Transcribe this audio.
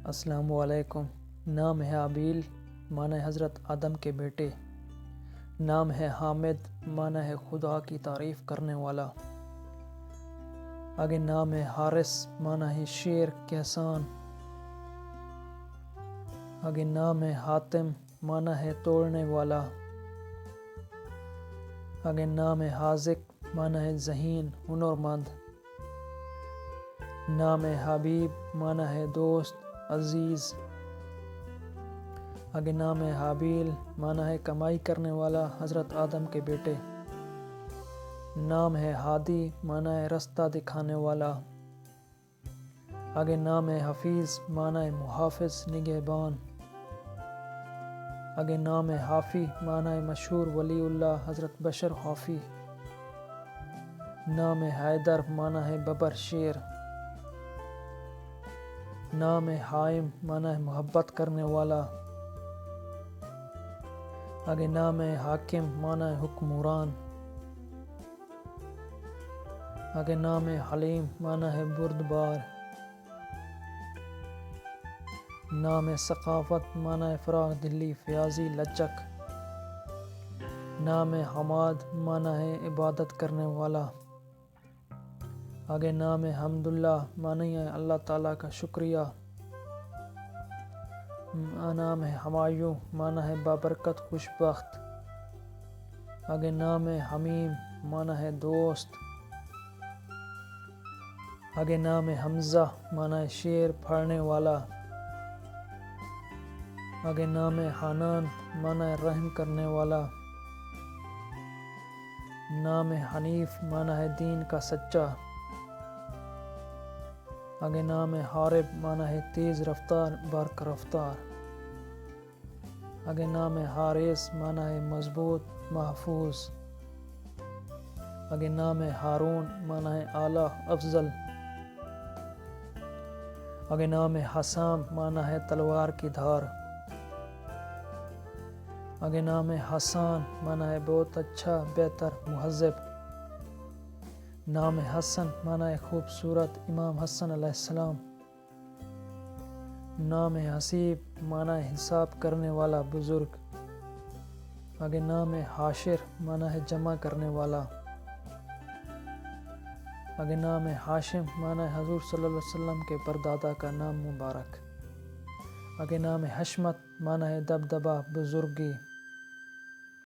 السلام علیکم۔ نام ہے ابیل، معنی ہے حضرت آدم کے بیٹے۔ نام ہے حامد، معنی ہے خدا کی تعریف کرنے والا۔ آگے نام ہے حارث، معنی ہے شیر کہسان۔ آگے نام ہے حاتم، معنی ہے توڑنے والا۔ آگے نام ہے حاذق، معنی ہے ذہین ہنرمند۔ نام ہے حبیب، معنی ہے دوست عزیز۔ آگے نام ہے حابیل، معنی ہے کمائی کرنے والا حضرت آدم کے بیٹے۔ نام ہے ہادی، معنی ہے رستہ دکھانے والا۔ آگے نام ہے حفیظ، معنی ہے محافظ نگہبان۔ آگے نام ہے حافی، معنی ہے مشہور ولی اللہ حضرت بشر حافی۔ نام ہے حیدر، معنی ہے ببر شیر۔ نام ہے حائم، معنی ہے محبت کرنے والا۔ آگے نام ہے حاکم، معنی ہے حکمران۔ آگے نام ہے حلیم، معنی ہے بردبار۔ نام ہے ثقافت، معنی ہے فراخ دلی فیاضی لچک۔ نام ہے حماد، معنی ہے عبادت کرنے والا۔ آگے نام ہے حمداللہ، معنی ہے اللہ تعالیٰ کا شکریہ۔ نام ہے ہمایوں، معنی ہے بابرکت خوشبخت۔ آگے نام ہے حمیم، معنی ہے دوست۔ آگے نام ہے حمزہ، معنی ہے شیر پھاڑنے والا۔ آگے نام ہے حنان، معنی ہے رحم کرنے والا۔ نام ہے حنیف، معنی ہے دین کا سچا۔ آگے نام ہے حارب، معنی ہے تیز رفتار برق رفتار۔ آگے نام ہے حارث، معنی ہے مضبوط محفوظ۔ آگے نام ہے ہارون، معنی ہے اعلیٰ افضل۔ آگے نام ہے حسام، معنی ہے تلوار کی دھار۔ آگے نام ہے حسان، معنی ہے بہت اچھا بہتر مہذب۔ نام ہے حسن، معنی ہے خوبصورت امام حسن علیہ السلام۔ نام ہے حسیب، معنی ہے حساب کرنے والا بزرگ۔ آگے نام ہے حاشر، معنی ہے جمع کرنے والا۔ آگے نام ہے ہاشم، معنی ہے حضور صلی اللہ علیہ وسلم کے پردادا کا نام مبارک۔ آگے نام ہے حشمت، معنی ہے دبدبہ بزرگی۔